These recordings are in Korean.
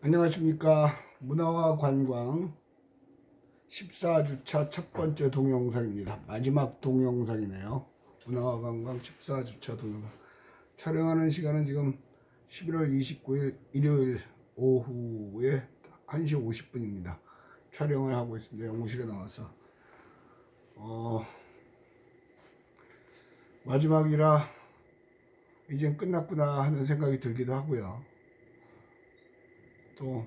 안녕하십니까. 문화와 관광 14주차 첫 번째 동영상입니다. 마지막 동영상이네요. 문화와 관광 14주차 동영상. 촬영하는 시간은 지금 11월 29일 일요일 오후에 1시 50분입니다. 촬영을 하고 있습니다. 연구실에 나와서. 마지막이라 이젠 끝났구나 하는 생각이 들기도 하고요. 또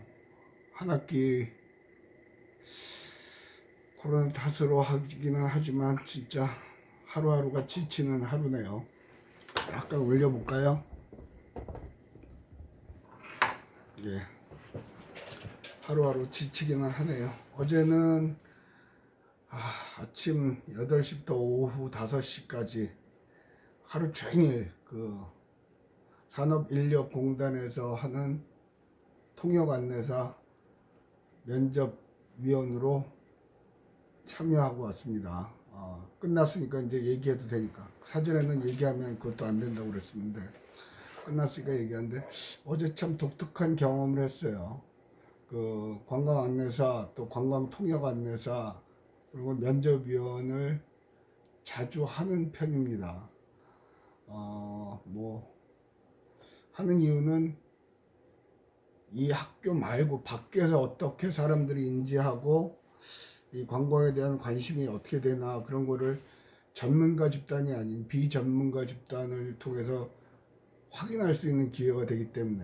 한 학기 코로나 탓으로 하기는 하지만 진짜 하루하루가 지치는 하루네요. 약간 올려볼까요? 예, 하루하루 지치기는 하네요. 어제는 아침 8시부터 오후 5시까지 하루 종일 그 산업인력공단에서 하는 통역 안내사 면접위원으로 참여하고 왔습니다. 끝났으니까 이제 얘기해도 되니까. 사전에는 얘기하면 그것도 안 된다고 그랬었는데 끝났으니까 얘기하는데 어제 참 독특한 경험을 했어요. 그 관광 안내사 또 관광 통역 안내사 그리고 면접위원을 자주 하는 편입니다. 뭐 하는 이유는 이 학교 말고 밖에서 어떻게 사람들이 인지하고 이 관광에 대한 관심이 어떻게 되나 그런 거를 전문가 집단이 아닌 비전문가 집단을 통해서 확인할 수 있는 기회가 되기 때문에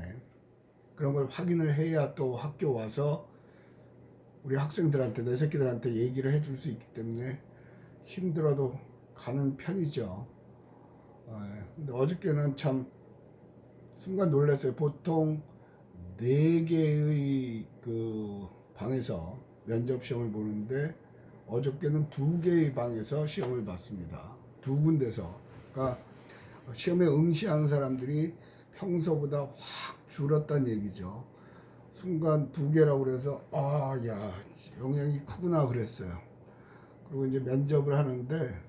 그런 걸 확인을 해야 또 학교 와서 우리 학생들한테 내 새끼들한테 얘기를 해줄 수 있기 때문에 힘들어도 가는 편이죠. 근데 어저께는 참 순간 놀랐어요. 보통 4개의 그 방에서 면접 시험을 보는데 어저께는 2개의 방에서 시험을 봤습니다. 2군데서. 그러니까 시험에 응시하는 사람들이 평소보다 확 줄었다는 얘기죠. 순간 2개라고 그래서 야 영향이 크구나 그랬어요. 그리고 이제 면접을 하는데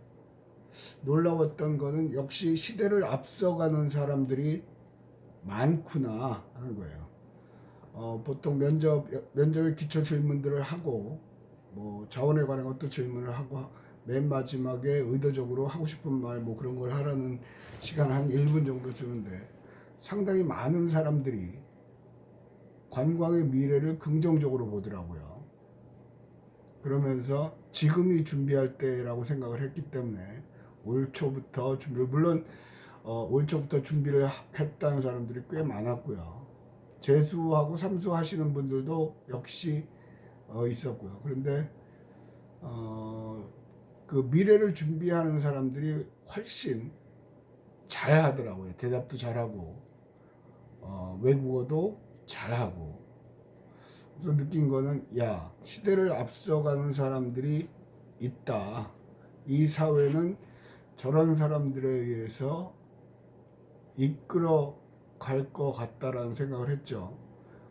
놀라웠던 거는 역시 시대를 앞서가는 사람들이 많구나 하는 거예요. 보통 면접의 기초 질문들을 하고 뭐 자원에 관한 것도 질문을 하고 맨 마지막에 의도적으로 하고 싶은 말 뭐 그런 걸 하라는 시간 한 1분 정도 주는데 상당히 많은 사람들이 관광의 미래를 긍정적으로 보더라고요. 그러면서 지금이 준비할 때라고 생각을 했기 때문에 올 초부터 준비를 물론 올 초부터 준비를 했다는 사람들이 꽤 많았고요. 재수하고 삼수 하시는 분들도 역시 있었고요. 그런데 그 미래를 준비하는 사람들이 훨씬 잘 하더라고요. 대답도 잘하고 외국어도 잘하고. 그래서 느낀 거는 야 시대를 앞서가는 사람들이 있다. 이 사회는 저런 사람들에 의해서 이끌어 갈 것 같다라는 생각을 했죠.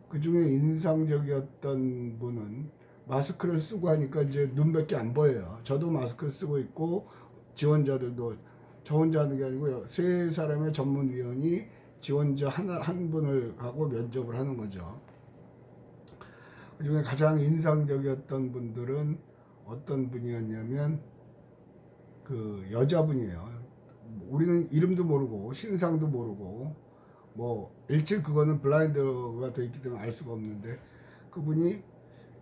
그 중에 인상적이었던 분은 마스크를 쓰고 하니까 이제 눈밖에 안 보여요. 저도 마스크를 쓰고 있고 지원자들도 저 혼자 하는 게 아니고요. 3사람의 전문위원이 지원자 한 분을 하고 면접을 하는 거죠. 그 중에 가장 인상적이었던 분들은 어떤 분이었냐면 그 여자분이에요. 우리는 이름도 모르고 신상도 모르고 뭐 일찍 그거는 블라인드가 돼 있기 때문에 알 수가 없는데 그분이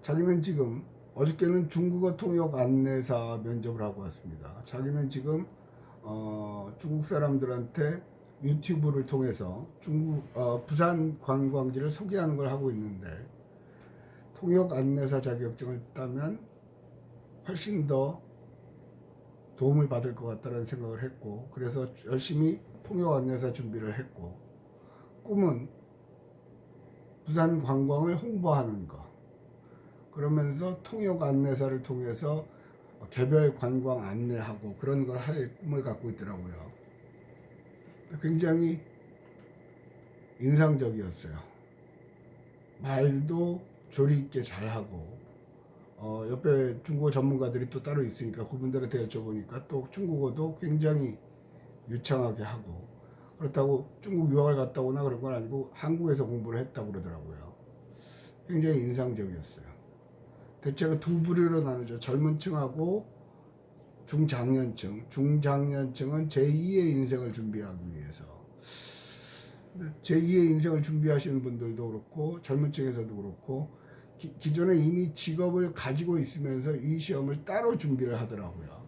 자기는 지금 어저께는 중국어 통역 안내사 면접을 하고 왔습니다. 자기는 지금 중국 사람들한테 유튜브를 통해서 부산 관광지를 소개하는 걸 하고 있는데 통역 안내사 자격증을 따면 훨씬 더 도움을 받을 것 같다는 생각을 했고 그래서 열심히 통역 안내사 준비를 했고 꿈은 부산 관광을 홍보하는 거 그러면서 통역 안내사를 통해서 개별 관광 안내하고 그런 걸 할 꿈을 갖고 있더라고요. 굉장히 인상적이었어요. 말도 조리 있게 잘하고 옆에 중국어 전문가들이 또 따로 있으니까 그분들한테 여쭤보니까 또 중국어도 굉장히 유창하게 하고 그렇다고 중국 유학을 갔다 오나 그런 건 아니고 한국에서 공부를 했다고 그러더라고요. 굉장히 인상적이었어요. 대체로 두 부류로 나누죠. 젊은 층하고 중장년층. 중장년층은 제2의 인생을 준비하기 위해서. 제2의 인생을 준비하시는 분들도 그렇고 젊은 층에서도 그렇고 기존에 이미 직업을 가지고 있으면서 이 시험을 따로 준비를 하더라고요.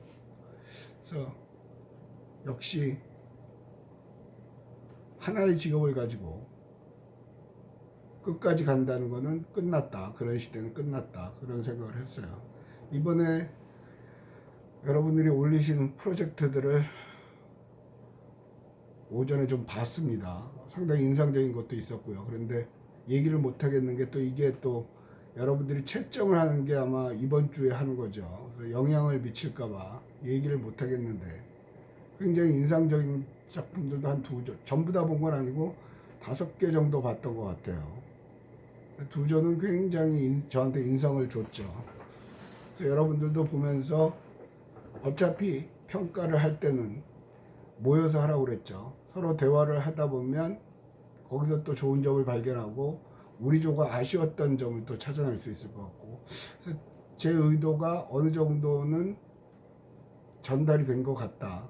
그래서 역시 하나의 직업을 가지고 끝까지 간다는 거는 끝났다. 그런 시대는 끝났다. 그런 생각을 했어요. 이번에 여러분들이 올리신 프로젝트들을 오전에 좀 봤습니다. 상당히 인상적인 것도 있었고요. 그런데 얘기를 못 하겠는 게 또 이게 또 여러분들이 채점을 하는 게 아마 이번 주에 하는 거죠. 그래서 영향을 미칠까봐 얘기를 못 하겠는데 굉장히 인상적인 작품들도 한 두 점, 전부 다 본 건 아니고 5개 정도 봤던 것 같아요. 두 점은 굉장히 저한테 인상을 줬죠. 그래서 여러분들도 보면서 어차피 평가를 할 때는 모여서 하라고 그랬죠. 서로 대화를 하다 보면 거기서 또 좋은 점을 발견하고 우리 조가 아쉬웠던 점을 또 찾아낼 수 있을 것 같고, 그래서 제 의도가 어느 정도는 전달이 된 것 같다.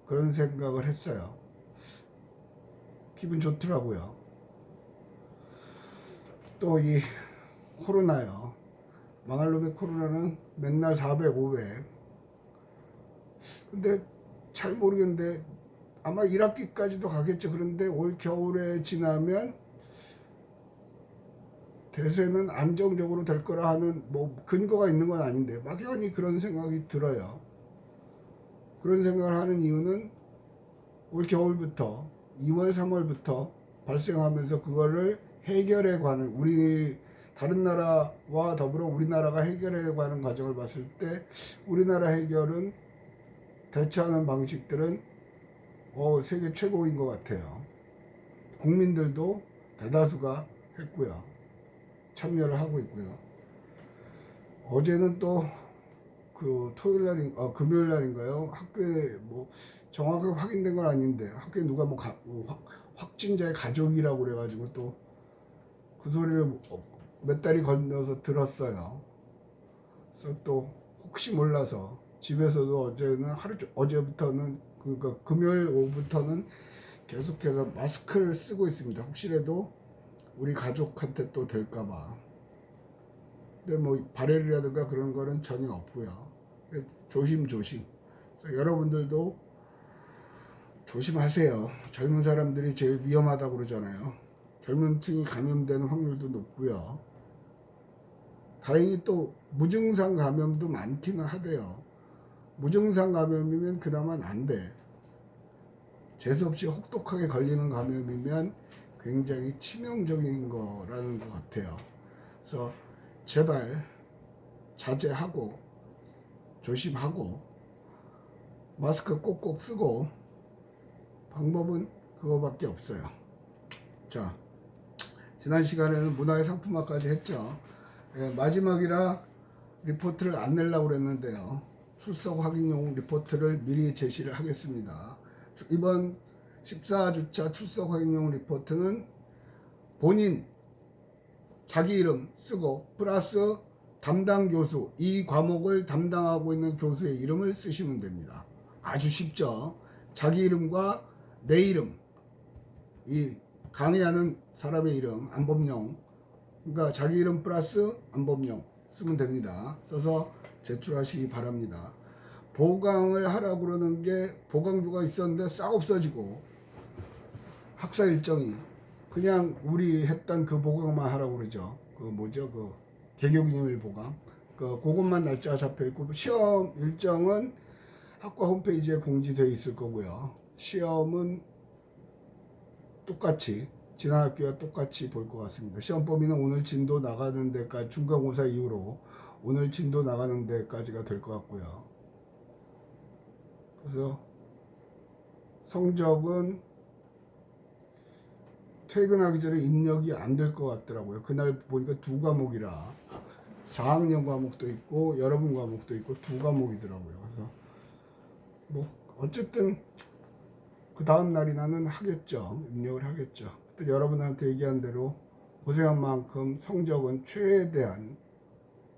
그런 생각을 했어요. 기분 좋더라고요. 또 이 코로나요. 망할 놈의 코로나는 맨날 400, 500. 근데 잘 모르겠는데 아마 1학기까지도 가겠죠. 그런데 올 겨울에 지나면 대세는 안정적으로 될 거라 하는 뭐 근거가 있는 건 아닌데 막연히 그런 생각이 들어요. 그런 생각을 하는 이유는 올 겨울부터 2월, 3월부터 발생하면서 그거를 해결해 가는 우리 다른 나라와 더불어 우리나라가 해결해 가는 과정을 봤을 때 우리나라 해결은 대처하는 방식들은 세계 최고인 것 같아요. 국민들도 대다수가 했고요. 참여를 하고 있고요. 어제는 또 그 토요일 날인 금요일 날인가요? 학교에 뭐 정확하게 확인된 건 아닌데 학교에 누가 확진자의 가족이라고 그래가지고 또 그 소리를 몇 달이 건너서 들었어요. 그래서 또 혹시 몰라서 집에서도 어제부터는 그러니까 금요일 오후부터는 계속해서 마스크를 쓰고 있습니다. 혹시라도 우리 가족한테 또 될까봐. 근데 뭐 발열이라든가 그런 거는 전혀 없고요. 조심조심. 그래서 여러분들도 조심하세요. 젊은 사람들이 제일 위험하다고 그러잖아요. 젊은 층이 감염되는 확률도 높고요. 다행히 또 무증상 감염도 많기는 하대요. 무증상 감염이면 그나마 안 돼. 재수없이 혹독하게 걸리는 감염이면 굉장히 치명적인 거라는 것 같아요. 그래서 제발 자제하고 조심하고 마스크 꼭꼭 쓰고 방법은 그거밖에 없어요. 자, 지난 시간에는 문화의 상품화까지 했죠. 마지막이라 리포트를 안 내려고 그랬는데요. 출석 확인용 리포트를 미리 제시를 하겠습니다. 이번 14주차 출석 확인용 리포트는 본인 자기 이름 쓰고 플러스 담당 교수, 이 과목을 담당하고 있는 교수의 이름을 쓰시면 됩니다. 아주 쉽죠. 자기 이름과 내 이름, 이 강의하는 사람의 이름, 안범용, 그러니까 자기 이름 플러스 안범용 쓰면 됩니다. 써서 제출하시기 바랍니다. 보강을 하라고 그러는 게 보강주가 있었는데 싹 없어지고 학사 일정이 그냥 우리 했던 그 보강만 하라고 그러죠. 그 뭐죠? 그 개교기념일 보강. 그것만 날짜가 잡혀 있고 시험 일정은 학과 홈페이지에 공지되어 있을 거고요. 시험은 똑같이 지난 학기와 똑같이 볼 것 같습니다. 시험 범위는 오늘 진도 나가는 데까지 중간고사 이후로 오늘 진도 나가는 데까지가 될 것 같고요. 그래서 성적은 퇴근하기 전에 입력이 안 될 것 같더라고요. 그날 보니까 두 과목이라 4학년 과목도 있고 여러분 과목도 있고 두 과목이더라고요. 그래서 뭐 어쨌든 그 다음 날이 나는 하겠죠. 입력을 하겠죠. 여러분한테 얘기한 대로 고생한 만큼 성적은 최대한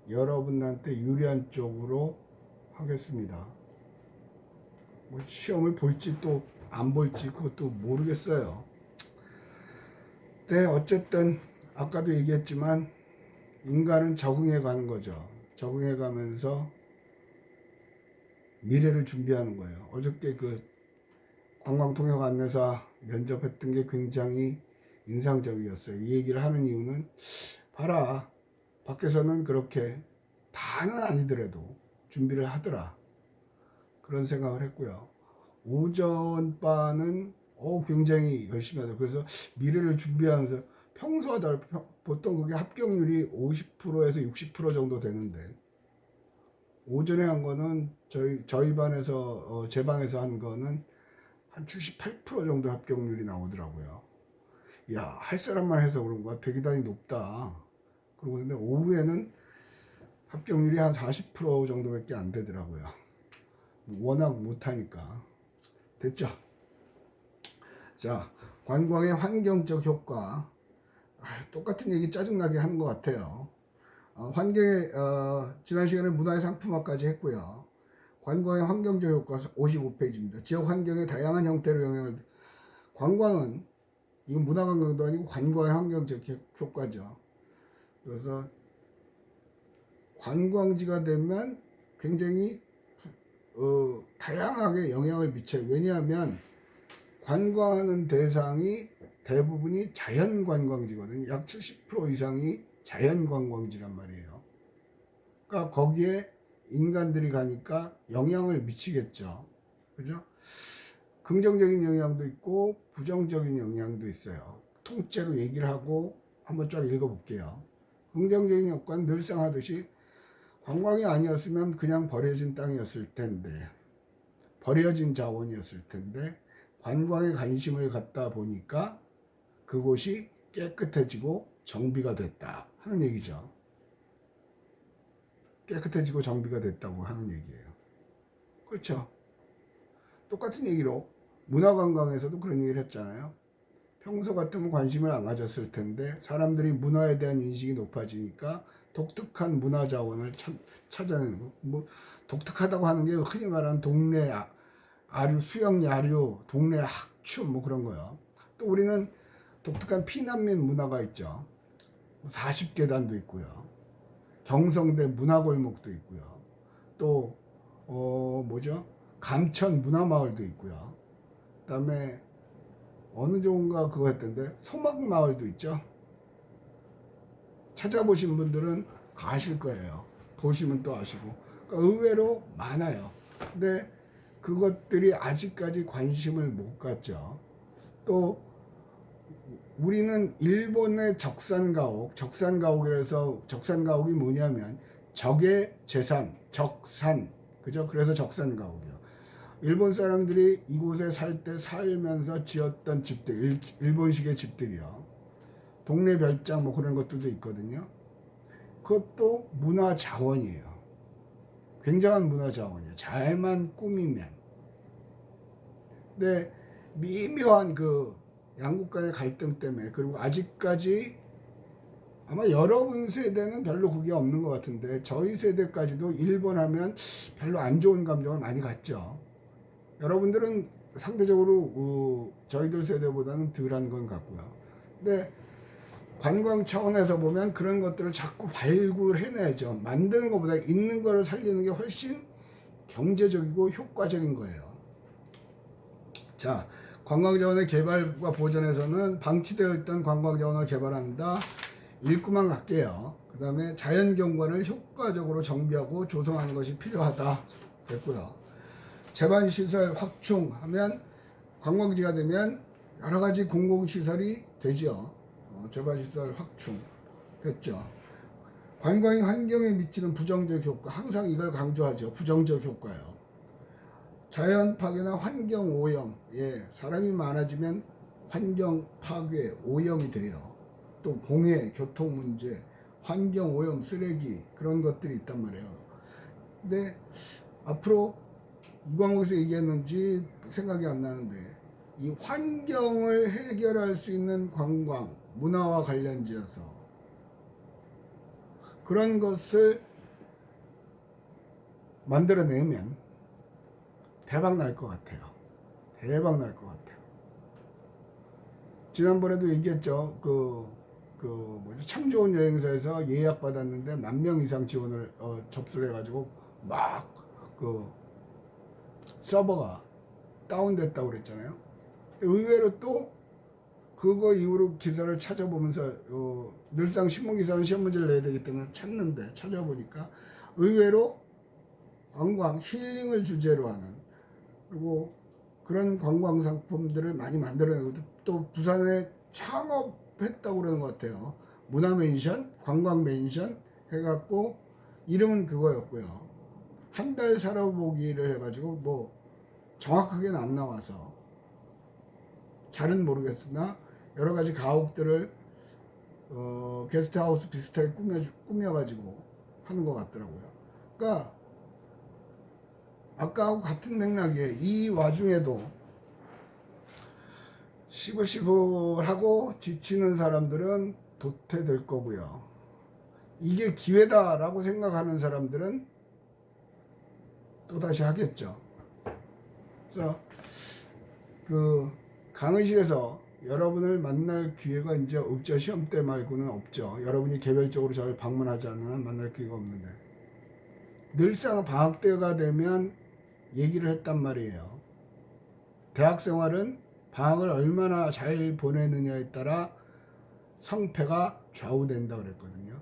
여러분한테 유리한 쪽으로 하겠습니다. 뭐 시험을 볼지 또 안 볼지 그것도 모르겠어요. 네, 어쨌든 아까도 얘기했지만 인간은 적응해 가는 거죠. 적응해 가면서 미래를 준비하는 거예요. 어저께 그 관광통역 안내사 면접했던 게 굉장히 인상적이었어요. 이 얘기를 하는 이유는 봐라, 밖에서는 그렇게 다는 아니더라도 준비를 하더라, 그런 생각을 했고요. 오전바는 굉장히 열심히 하더라고요. 그래서 미래를 준비하면서 평소와 보통 그게 합격률이 50%에서 60% 정도 되는데 오전에 한 거는 저희 반에서 제 방에서 한 거는 한 78% 정도 합격률이 나오더라고요. 야, 할 사람만 해서 그런가 되게 다니 높다. 그러고 근데 오후에는 합격률이 한 40% 정도밖에 안 되더라고요. 워낙 못하니까. 됐죠? 자, 관광의 환경적 효과. 똑같은 얘기 짜증나게 하는 것 같아요. 지난 시간에 문화의 상품화까지 했고요. 관광의 환경적 효과 55페이지입니다. 지역 환경의 다양한 형태로 영향을. 관광은 이건 문화관광도 아니고 관광의 환경적 효과죠. 그래서 관광지가 되면 굉장히 다양하게 영향을 미쳐요. 왜냐하면 관광하는 대상이 대부분이 자연관광지거든요. 약 70% 이상이 자연관광지란 말이에요. 그러니까 거기에 인간들이 가니까 영향을 미치겠죠. 그죠? 긍정적인 영향도 있고 부정적인 영향도 있어요. 통째로 얘기를 하고 한번 쫙 읽어볼게요. 긍정적인 효과는 늘상 하듯이 관광이 아니었으면 그냥 버려진 땅이었을 텐데, 버려진 자원이었을 텐데 관광에 관심을 갖다 보니까 그곳이 깨끗해지고 정비가 됐다 하는 얘기죠. 깨끗해지고 정비가 됐다고 하는 얘기예요. 그렇죠. 똑같은 얘기로 문화관광에서도 그런 얘기를 했잖아요. 평소 같으면 관심을 안 가졌을 텐데 사람들이 문화에 대한 인식이 높아지니까 독특한 문화 자원을 찾아내는 거. 뭐 독특하다고 하는 게 흔히 말하는 동네 아류, 수영 야류, 동네 학춤 뭐 그런 거요. 또 우리는 독특한 피난민 문화가 있죠. 40계단도 있고요. 경성대 문화골목도 있고요. 또 뭐죠? 감천 문화마을도 있고요. 그다음에 어느 종가 그거 했던데 소막마을도 있죠. 찾아보신 분들은 아실 거예요. 보시면 또 아시고. 그러니까 의외로 많아요. 근데 그것들이 아직까지 관심을 못 갖죠. 또 우리는 일본의 적산가옥이라서, 적산가옥이 뭐냐면 적의 재산, 적산, 그죠? 그래서 적산가옥이요. 일본 사람들이 이곳에 살 때 살면서 지었던 집들, 일본식의 집들이요. 동네 별장 뭐 그런 것들도 있거든요. 그것도 문화 자원이에요. 굉장한 문화 자원이에요. 잘만 꾸미면. 근데 미묘한 그 양국 간의 갈등 때문에, 그리고 아직까지 아마 여러분 세대는 별로 그게 없는 것 같은데 저희 세대까지도 일본 하면 별로 안 좋은 감정을 많이 갖죠. 여러분들은 상대적으로 저희들 세대보다는 덜한 건 같고요. 근데 관광 차원에서 보면 그런 것들을 자꾸 발굴해내죠. 만드는 것보다 있는 거를 살리는 게 훨씬 경제적이고 효과적인 거예요. 자, 관광자원의 개발과 보전에서는 방치되어 있던 관광자원을 개발한다. 읽고만 갈게요. 그 다음에 자연경관을 효과적으로 정비하고 조성하는 것이 필요하다. 됐고요. 제반시설 확충하면 관광지가 되면 여러가지 공공시설이 되죠. 제반시설 확충 됐죠. 관광이 환경에 미치는 부정적 효과, 항상 이걸 강조하죠. 부정적 효과요. 자연 파괴나 환경 오염, 사람이 많아지면 환경 파괴, 오염이 돼요. 또 공해, 교통 문제, 환경 오염, 쓰레기 그런 것들이 있단 말이에요. 근데 앞으로 이 과목에서 얘기했는지 생각이 안 나는데 이 환경을 해결할 수 있는 관광, 문화와 관련지어서 그런 것을 만들어내면 대박 날 것 같아요. 대박 날 것 같아요. 지난번에도 얘기했죠. 참 좋은 여행사에서 예약 받았는데 10,000명 이상 지원을 접수를 해가지고 막 서버가 다운됐다고 그랬잖아요. 의외로 또 그거 이후로 기사를 찾아보면서 늘상 신문기사는 시험 문제를 내야 되기 때문에 찾는데 찾아보니까 의외로 관광 힐링을 주제로 하는 그리고 그런 관광 상품들을 많이 만들어내고 또 부산에 창업했다고 그러는 것 같아요. 문화맨션, 관광맨션 해갖고 이름은 그거였고요. 한 달 살아보기를 해가지고 뭐 정확하게는 안 나와서 잘은 모르겠으나 여러 가지 가옥들을 게스트하우스 비슷하게 꾸며가지고 하는 것 같더라고요. 그러니까 아까하고 같은 맥락에 이 와중에도 시불시불하고 지치는 사람들은 도태될 거고요. 이게 기회다라고 생각하는 사람들은 또다시 하겠죠. 그래서 강의실에서 여러분을 만날 기회가 이제 없죠. 시험 때 말고는 없죠. 여러분이 개별적으로 저를 방문하지 않으면 만날 기회가 없는데 늘상 방학 때가 되면 얘기를 했단 말이에요. 대학 생활은 방학을 얼마나 잘 보내느냐에 따라 성패가 좌우된다 그랬거든요.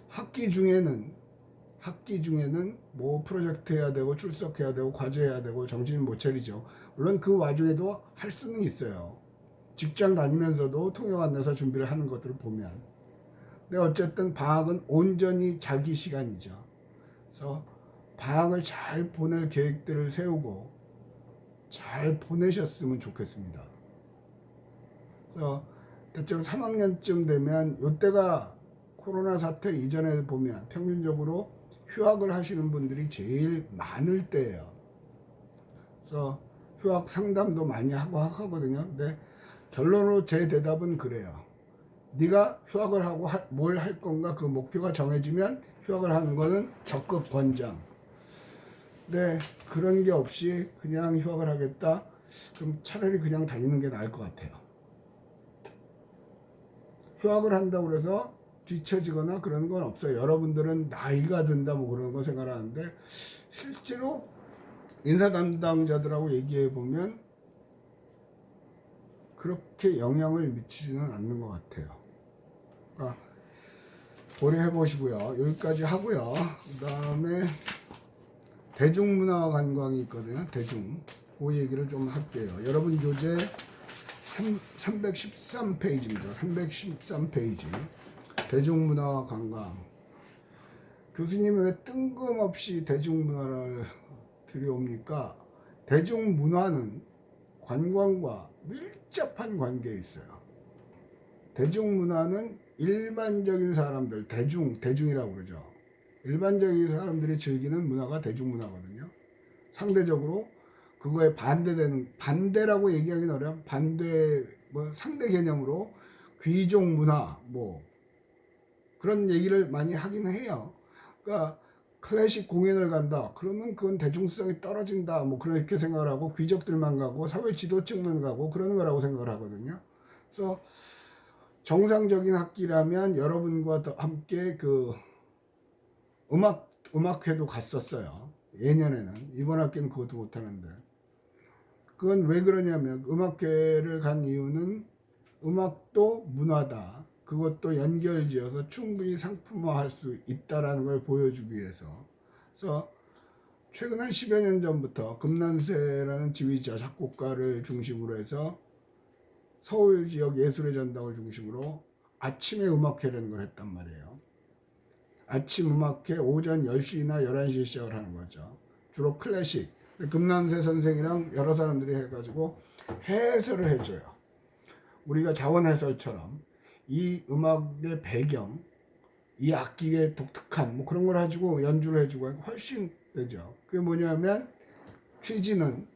학기 중에는 뭐 프로젝트 해야 되고 출석해야 되고 과제해야 되고 정신을 못 차리죠. 물론 그 와중에도 할 수는 있어요. 직장 다니면서도 통역 안 내서 준비를 하는 것들을 보면. 근데 어쨌든 방학은 온전히 자기 시간이죠. 그래서 방학을 잘 보낼 계획들을 세우고 잘 보내셨으면 좋겠습니다. 그래서 대체로 3학년쯤 되면 이때가 코로나 사태 이전에 보면 평균적으로 휴학을 하시는 분들이 제일 많을 때예요. 그래서 휴학 상담도 많이 하고 하거든요. 근데 결론으로 제 대답은 그래요. 네가 휴학을 하고 뭘 할 건가 그 목표가 정해지면 휴학을 하는 거는 적극 권장. 근데 그런 게 없이 그냥 휴학을 하겠다? 그럼 차라리 그냥 다니는 게 나을 것 같아요. 휴학을 한다고 해서 뒤처지거나 그런 건 없어요. 여러분들은 나이가 든다 뭐 그런 거 생각하는데 실제로 인사 담당자들하고 얘기해 보면 그렇게 영향을 미치지는 않는 것 같아요. 그러니까 고려해 보시고요. 여기까지 하고요. 그 다음에 대중문화 관광이 있거든요. 그 얘기를 좀 할게요. 여러분 교재 313페이지입니다. 313페이지. 대중문화 관광. 교수님이 왜 뜬금없이 대중문화를 들여옵니까? 대중문화는 관광과 밀접한 관계에 있어요. 대중문화는 일반적인 사람들, 대중이라고 그러죠. 일반적인 사람들이 즐기는 문화가 대중문화거든요. 상대적으로 그거에 반대라고 얘기하기는 어려워. 상대 개념으로 귀족 문화, 그런 얘기를 많이 하긴 해요. 그러니까 클래식 공연을 간다. 그러면 그건 대중성이 떨어진다. 그렇게 생각을 하고 귀족들만 가고 사회 지도층만 가고 그러는 거라고 생각을 하거든요. 그래서 정상적인 학기라면 여러분과 함께 음악회도 갔었어요. 예년에는. 이번 학기는 그것도 못하는데. 그건 왜 그러냐면 음악회를 간 이유는 음악도 문화다. 그것도 연결지어서 충분히 상품화할 수 있다라는 걸 보여주기 위해서. 그래서 최근 한 10여 년 전부터 금난세라는 지휘자, 작곡가를 중심으로 해서 서울 지역 예술의 전당을 중심으로 아침에 음악회라는 걸 했단 말이에요. 아침 음악회 오전 10시나 11시에 시작을 하는 거죠. 주로 클래식. 금난세 선생이랑 여러 사람들이 해가지고 해설을 해줘요. 우리가 자원 해설처럼 이 음악의 배경, 이 악기의 독특함 그런 걸 가지고 연주를 해주고 훨씬 되죠. 그게 뭐냐면 취지는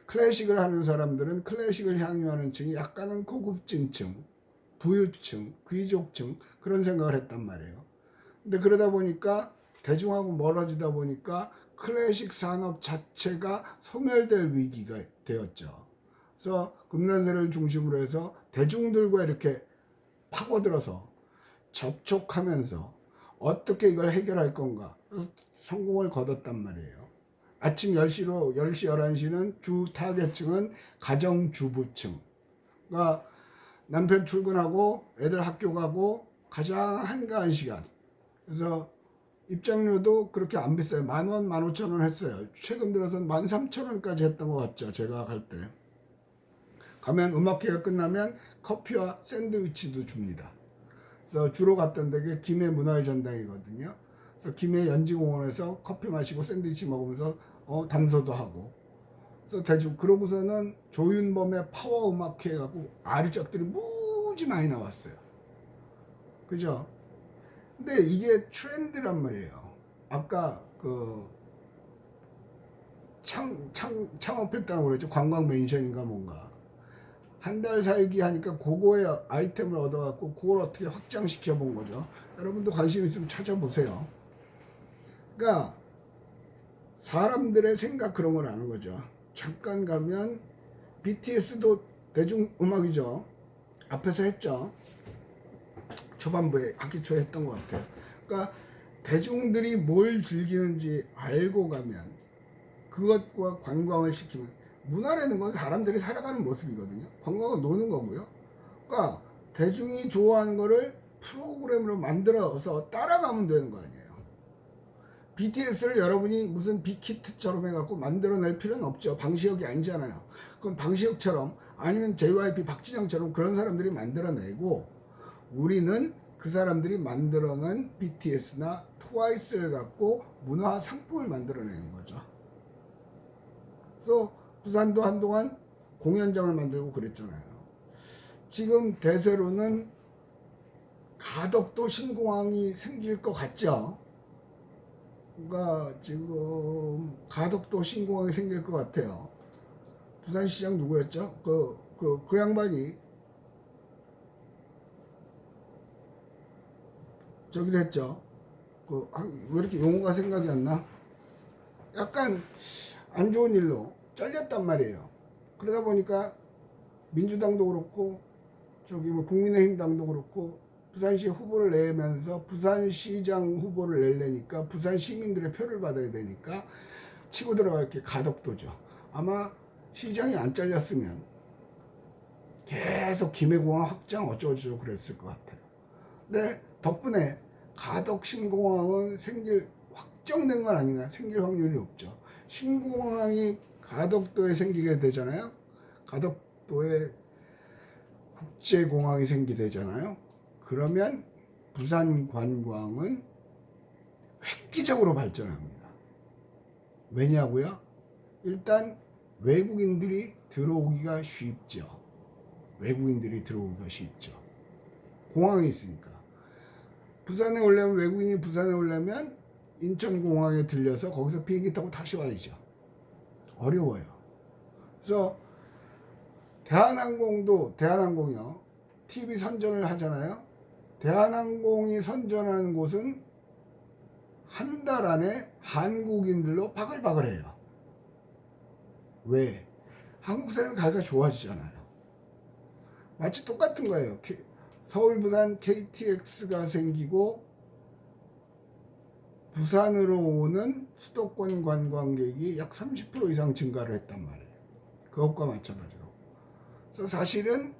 클래식을 하는 사람들은 클래식을 향유하는 층이 약간은 고급진 층, 부유층, 귀족층 그런 생각을 했단 말이에요. 근데 그러다 보니까 대중하고 멀어지다 보니까 클래식 산업 자체가 소멸될 위기가 되었죠. 그래서 금난세를 중심으로 해서 대중들과 이렇게 파고들어서 접촉하면서 어떻게 이걸 해결할 건가 성공을 거뒀단 말이에요. 아침 10시로 10시 11시는 주 타겟층은 가정주부층. 그러니까 남편 출근하고 애들 학교 가고 가장 한가한 시간. 그래서 입장료도 그렇게 안 비싸요. 10,000원, 15,000원 했어요. 최근 들어서는 13,000원까지 했던 것 같죠. 제가 갈 때. 가면 음악회가 끝나면 커피와 샌드위치도 줍니다. 그래서 주로 갔던 데가 김해 문화의 전당이거든요. 그래서 김해 연지공원에서 커피 마시고 샌드위치 먹으면서 담소도 하고. 그래서 대충 그러고서는 조윤범의 파워 음악회 갖고 아류짝들이 무지 많이 나왔어요. 그죠? 근데 이게 트렌드란 말이에요. 아까 그 창업했다고 그랬죠. 관광 멘션인가 뭔가. 한 달 살기 하니까 그거의 아이템을 얻어갖고 그걸 어떻게 확장시켜 본 거죠. 여러분도 관심 있으면 찾아보세요. 그러니까 사람들의 생각 그런 걸 아는 거죠. 잠깐 가면 BTS도 대중음악이죠. 앞에서 했죠. 초반부에 학기 초에 했던 것 같아요. 그러니까 대중들이 뭘 즐기는지 알고 가면 그것과 관광을 시키면 문화라는 건 사람들이 살아가는 모습이거든요. 관광은 노는 거고요. 그러니까 대중이 좋아하는 거를 프로그램으로 만들어서 따라가면 되는 거 아니에요. BTS를 여러분이 무슨 빅히트처럼 해갖고 만들어낼 필요는 없죠. 방시혁이 아니잖아요. 그건 방시혁처럼 아니면 JYP 박진영처럼 그런 사람들이 만들어내고 우리는 그 사람들이 만들어낸 BTS나 트와이스를 갖고 문화 상품을 만들어내는 거죠. 그래서 부산도 한동안 공연장을 만들고 그랬잖아요. 지금 대세로는 가덕도 신공항이 생길 것 같죠. 그러니까 지금 가덕도 신공항이 생길 것 같아요. 부산시장 누구였죠? 그 양반이 저기를 했죠. 왜 이렇게 용어가 생각이 안 나? 약간 안 좋은 일로 잘렸단 말이에요. 그러다 보니까 민주당도 그렇고 저기 뭐 국민의힘당도 그렇고 부산시 후보를 내면서 부산시장 후보를 내려니까 부산 시민들의 표를 받아야 되니까 치고 들어갈 게 가덕도죠. 아마 시장이 안 잘렸으면 계속 김해공항 확장 어쩌고저쩌고 그랬을 것 같아요. 근데 덕분에 가덕 신공항은 확정된 건 아닌가요? 생길 확률이 없죠. 신공항이 가덕도에 생기게 되잖아요. 가덕도에 국제공항이 생기게 되잖아요. 그러면 부산 관광은 획기적으로 발전합니다. 왜냐고요? 일단 외국인들이 들어오기가 쉽죠. 공항이 있으니까. 부산에 오려면 외국인이 부산에 오려면 인천공항에 들려서 거기서 비행기 타고 다시 와야죠. 어려워요. 그래서 대한항공이요. TV 선전을 하잖아요. 대한항공이 선전하는 곳은 한 달 안에 한국인들로 바글바글해요. 왜? 한국 사람이 가기가 좋아지잖아요. 마치 똑같은 거예요. 서울 부산 KTX가 생기고 부산으로 오는 수도권 관광객이 약 30% 이상 증가를 했단 말이에요. 그것과 마찬가지로. 그래서 사실은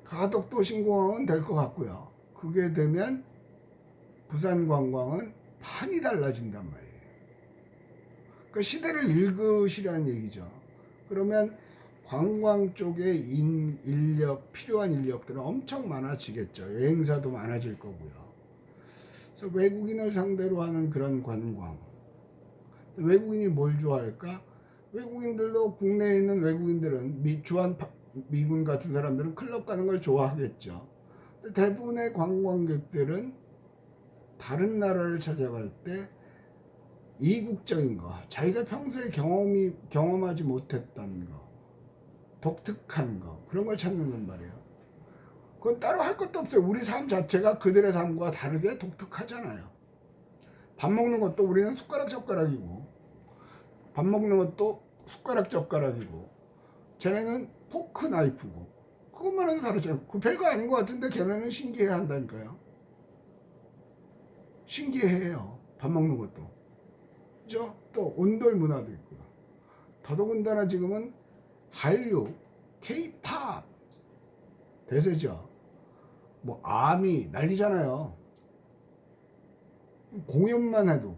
가덕도 신공항은 될 것 같고요. 그게 되면 부산 관광은 판이 달라진단 말이에요. 그 시대를 읽으시라는 얘기죠. 그러면 관광 쪽에 필요한 인력들은 엄청 많아지겠죠. 여행사도 많아질 거고요. 그래서 외국인을 상대로 하는 그런 관광. 외국인이 뭘 좋아할까? 외국인들도 국내에 있는 외국인들은 주한 미군 같은 사람들은 클럽 가는 걸 좋아하겠죠. 대부분의 관광객들은 다른 나라를 찾아갈 때 이국적인 거, 자기가 평소에 경험하지 못했던 거, 독특한 거, 그런 걸 찾는 말이에요. 그건 따로 할 것도 없어요. 우리 삶 자체가 그들의 삶과 다르게 독특하잖아요. 밥 먹는 것도 우리는 숟가락 젓가락이고, 밥 먹는 것도 숟가락 젓가락이고, 쟤네는 포크 나이프고, 그것만 해도 다르죠. 그 별거 아닌 것 같은데 걔네는 신기해 한다니까요. 신기해요. 밥 먹는 것도. 그죠? 또 온돌 문화도 있고. 더더군다나 지금은 한류, K-팝 대세죠. 뭐 아미 난리잖아요. 공연만 해도.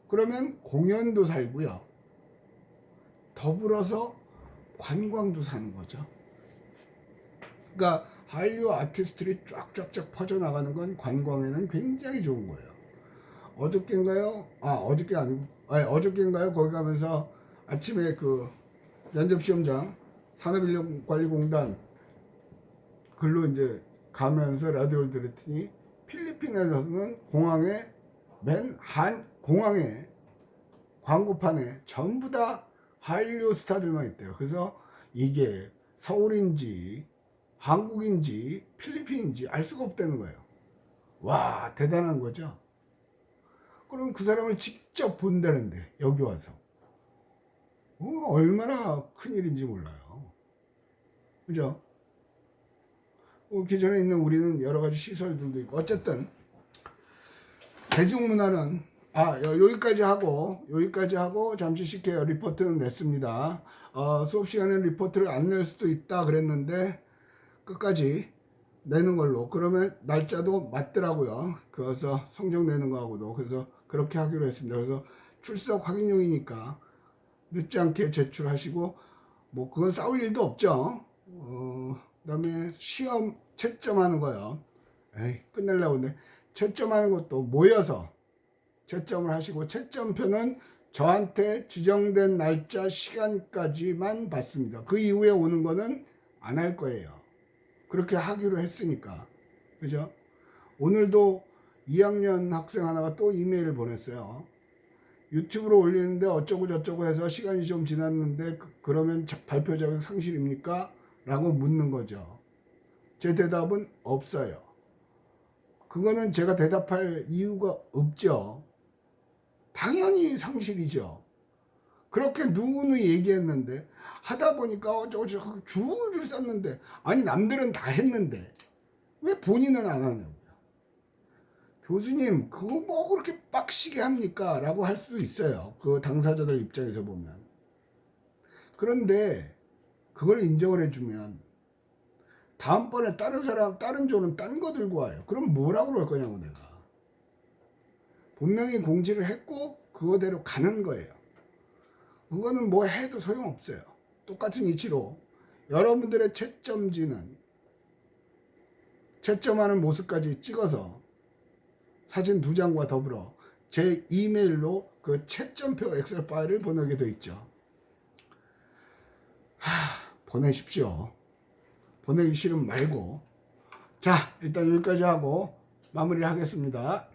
그러면 공연도 살고요. 더불어서 관광도 사는 거죠. 그러니까 한류 아티스트들이 쫙쫙쫙 퍼져나가는 건 관광에는 굉장히 좋은 거예요. 어저께인가요? 어저께 아니고, 어저께인가요? 거기 가면서 아침에 그 면접시험장 산업인력관리공단 글로 이제 가면서 라디오를 들었더니 필리핀에서는 공항에 공항에 광고판에 전부 다 한류 스타들만 있대요. 그래서 이게 서울인지 한국인지 필리핀인지 알 수가 없다는 거예요. 와, 대단한 거죠. 그럼 그 사람을 직접 본다는데 여기 와서 얼마나 큰일인지 몰라요. 그죠? 기존에 있는 우리는 여러 가지 시설들도 있고, 어쨌든 대중문화는 여기까지 하고 잠시 쉽게 리포트는 냈습니다. 수업 시간에 리포트를 안 낼 수도 있다 그랬는데 끝까지 내는 걸로. 그러면 날짜도 맞더라고요. 그래서 성적 내는 거하고도. 그래서 그렇게 하기로 했습니다. 그래서 출석 확인용이니까 늦지 않게 제출하시고, 뭐 그건 싸울 일도 없죠. 그다음에 시험 채점하는 거요. 끝내려고 했는데 채점하는 것도 모여서 채점을 하시고, 채점표는 저한테 지정된 날짜 시간까지만 받습니다. 그 이후에 오는 거는 안 할 거예요. 그렇게 하기로 했으니까. 그죠? 오늘도 2학년 학생 하나가 또 이메일을 보냈어요. 유튜브로 올리는데 어쩌고 저쩌고 해서 시간이 좀 지났는데 그러면 발표 자격 상실입니까? 라고 묻는 거죠. 제 대답은 없어요. 그거는 제가 대답할 이유가 없죠. 당연히 상실이죠. 그렇게 누누이 얘기했는데 하다 보니까 어쩌고 줄줄 썼는데, 아니 남들은 다 했는데 왜 본인은 안 하냐고요. 교수님 그거 뭐 그렇게 빡시게 합니까? 라고 할 수도 있어요. 그 당사자들 입장에서 보면. 그런데 그걸 인정을 해주면 다음번에 다른 조는 딴 거 들고 와요. 그럼 뭐라고 그럴 거냐고 내가. 분명히 공지를 했고 그거대로 가는 거예요. 그거는 뭐 해도 소용없어요. 똑같은 이치로 여러분들의 채점지는 채점하는 모습까지 찍어서 사진 2장과 더불어 제 이메일로 그 채점표 엑셀 파일을 보내게 되어 있죠. 보내십시오. 보내기 싫으면 말고. 자, 일단 여기까지 하고 마무리를 하겠습니다.